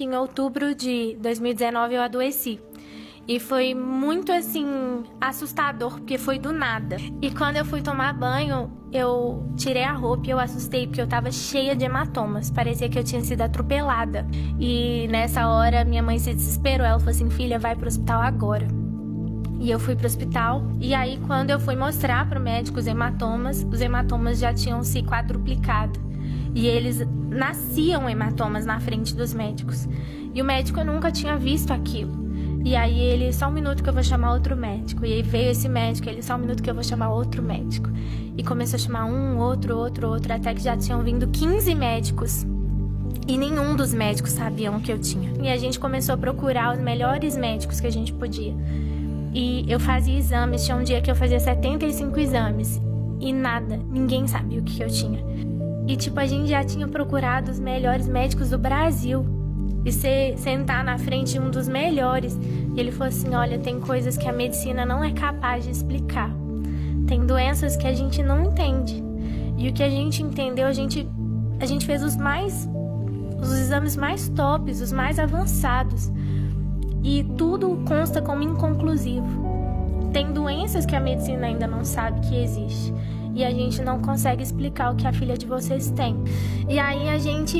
Em outubro de 2019 eu adoeci. E foi muito, assim, assustador, porque foi do nada. E quando eu fui tomar banho, eu tirei a roupa e eu assustei, porque eu tava cheia de hematomas. Parecia que eu tinha sido atropelada. E nessa hora, minha mãe se desesperou. Ela falou assim, filha, vai pro hospital agora. E eu fui pro hospital. E aí, quando eu fui mostrar pro médico os hematomas já tinham se quadruplicado. E eles nasciam hematomas na frente dos médicos. E o médico nunca tinha visto aquilo. E aí ele, só um minuto que eu vou chamar outro médico. E aí veio esse médico, ele, só um minuto que eu vou chamar outro médico. E começou a chamar um, outro, até que já tinham vindo 15 médicos. E nenhum dos médicos sabiam o que eu tinha. E a gente começou a procurar os melhores médicos que a gente podia. E eu fazia exames, tinha um dia que eu fazia 75 exames. E nada, ninguém sabia o que eu tinha. E tipo, a gente já tinha procurado os melhores médicos do Brasil. E você sentar na frente de um dos melhores. E ele falou assim, olha, tem coisas que a medicina não é capaz de explicar. Tem doenças que a gente não entende. E o que a gente entendeu, a gente fez os exames mais tops, os mais avançados. E tudo consta como inconclusivo. Tem doenças que a medicina ainda não sabe que existe. E a gente não consegue explicar o que a filha de vocês tem. E aí a gente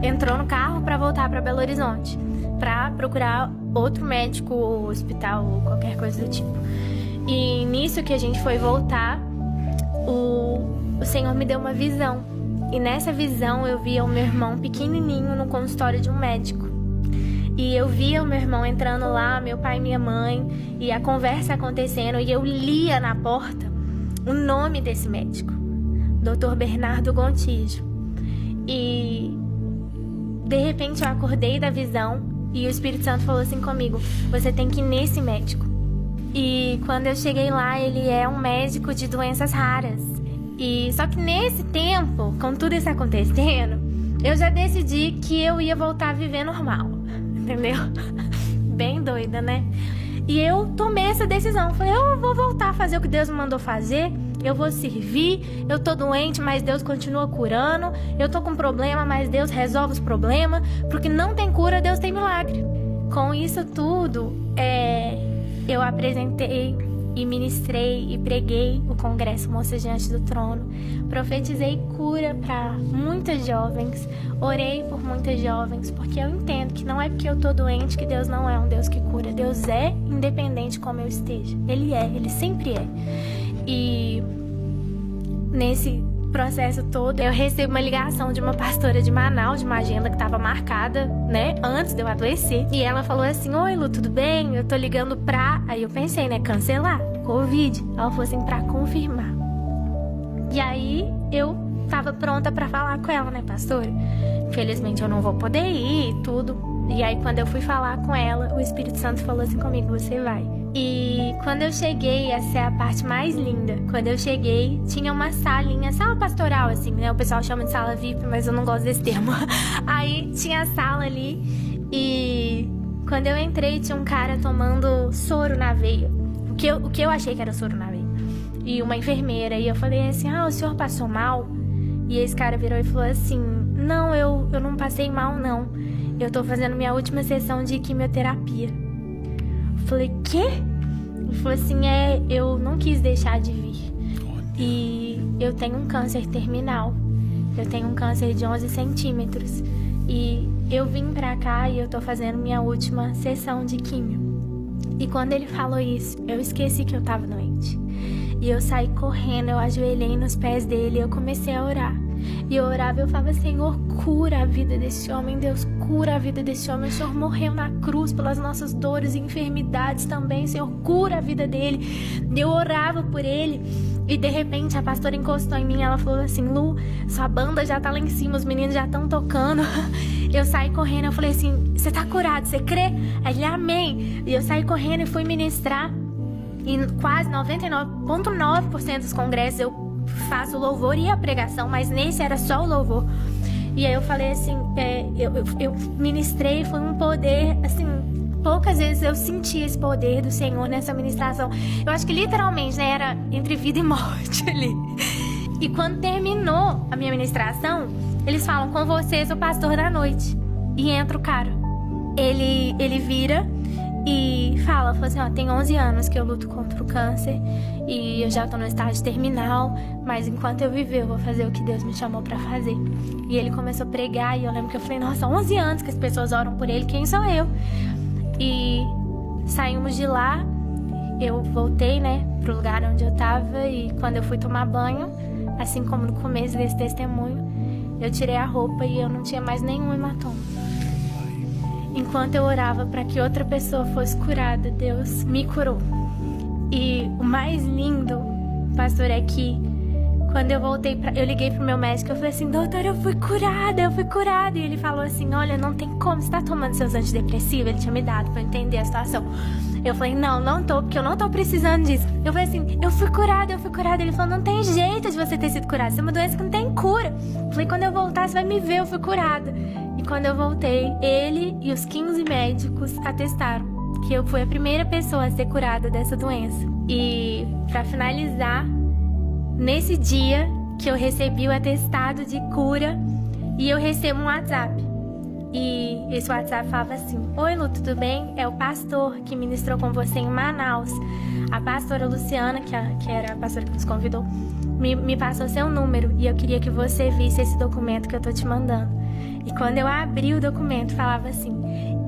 entrou no carro para voltar para Belo Horizonte, para procurar outro médico, ou hospital, ou qualquer coisa do tipo. E nisso que a gente foi voltar, o Senhor me deu uma visão. E nessa visão eu via o meu irmão pequenininho no consultório de um médico. E eu via o meu irmão entrando lá, meu pai e minha mãe, e a conversa acontecendo, e eu lia na porta o nome desse médico, Dr. Bernardo Gontijo. E de repente eu acordei da visão e o Espírito Santo falou assim comigo, você tem que ir nesse médico. E quando eu cheguei lá, ele é um médico de doenças raras. E só que nesse tempo, com tudo isso acontecendo, eu já decidi que eu ia voltar a viver normal, entendeu? Bem doida, né? E eu tomei essa decisão, falei, eu vou voltar a fazer o que Deus me mandou fazer, eu vou servir, eu tô doente, mas Deus continua curando, eu tô com problema, mas Deus resolve os problemas, porque não tem cura, Deus tem milagre. Com isso tudo, eu apresentei e ministrei e preguei o Congresso Moças Diante do Trono, profetizei cura para muitas jovens, orei por muitas jovens, porque eu entendo que não é porque eu tô doente que Deus não é um Deus que cura. Deus é independente como eu esteja. Ele sempre é. E nesse processo todo, eu recebo uma ligação de uma pastora de Manaus, de uma agenda que estava marcada, né, antes de eu adoecer. E ela falou assim, oi Lu, tudo bem? Eu tô ligando pra... Aí eu pensei, né, cancelar, Covid. Ela falou assim, pra confirmar. E aí eu tava pronta pra falar com ela, né, pastora? Infelizmente eu não vou poder ir e tudo. E aí quando eu fui falar com ela, o Espírito Santo falou assim comigo, você vai. E quando eu cheguei, essa é a parte mais linda. Quando eu cheguei, tinha uma salinha, sala pastoral, assim, né? O pessoal chama de sala VIP, mas eu não gosto desse termo. Aí tinha a sala ali e quando eu entrei, tinha um cara tomando soro na veia. O que eu achei que era soro na veia. E uma enfermeira. E eu falei assim, o senhor passou mal? E esse cara virou e falou assim, não, eu não passei mal, não. Eu tô fazendo minha última sessão de quimioterapia. Falei, quê? Ele falou assim, eu não quis deixar de vir. E eu tenho um câncer terminal. Eu tenho um câncer de 11 centímetros. E eu vim pra cá e eu tô fazendo minha última sessão de quimio. E quando ele falou isso, eu esqueci que eu tava doente. E eu saí correndo, eu ajoelhei nos pés dele e eu comecei a orar. E eu orava e eu falava, Senhor, cura a vida desse homem, Deus, cura a vida desse homem. O Senhor morreu na cruz pelas nossas dores e enfermidades também, Senhor, cura a vida dele. Eu orava por ele e de repente a pastora encostou em mim e ela falou assim, Lu, sua banda já tá lá em cima, os meninos já estão tocando. Eu saí correndo, eu falei assim, você tá curado, você crê? Aí ele, amém. E eu saí correndo e fui ministrar. E quase 99,9% dos congressos eu faço o louvor e a pregação, mas nesse era só o louvor. E aí eu falei assim, eu ministrei, foi um poder, assim, poucas vezes eu senti esse poder do Senhor nessa ministração. Eu acho que literalmente, né, era entre vida e morte ali. E quando terminou a minha ministração, eles falam, com vocês o pastor da noite. E entra o cara. ele vira e fala assim, ó, tem 11 anos que eu luto contra o câncer e eu já tô no estágio terminal, mas enquanto eu viver eu vou fazer o que Deus me chamou pra fazer. E ele começou a pregar e eu lembro que eu falei, nossa, 11 anos que as pessoas oram por ele, quem sou eu? E saímos de lá, eu voltei, né, pro lugar onde eu tava e quando eu fui tomar banho, assim como no começo desse testemunho, eu tirei a roupa e eu não tinha mais nenhum hematoma. Enquanto eu orava para que outra pessoa fosse curada, Deus me curou. E o mais lindo, pastor, é que quando eu voltei, eu liguei pro meu médico, eu falei assim, doutor, eu fui curada. E ele falou assim, olha, não tem como, você tá tomando seus antidepressivos? Ele tinha me dado pra eu entender a situação. Eu falei, não tô, porque eu não tô precisando disso. Eu falei assim, eu fui curada. Ele falou, não tem jeito de você ter sido curada, isso é uma doença que não tem cura. Eu falei, quando eu voltar, você vai me ver, eu fui curada. E quando eu voltei, ele e os 15 médicos atestaram que eu fui a primeira pessoa a ser curada dessa doença. E pra finalizar, nesse dia que eu recebi o atestado de cura, e eu recebo um WhatsApp. E esse WhatsApp falava assim, oi Lu, tudo bem? É o pastor que ministrou com você em Manaus. A pastora Luciana, que era a pastora que nos convidou, me passou seu número e eu queria que você visse esse documento que eu tô te mandando. E quando eu abri o documento, falava assim,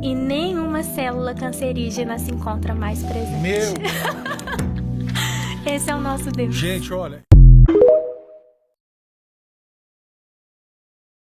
e nenhuma célula cancerígena se encontra mais presente. Meu! Esse é o nosso Deus. Gente, olha...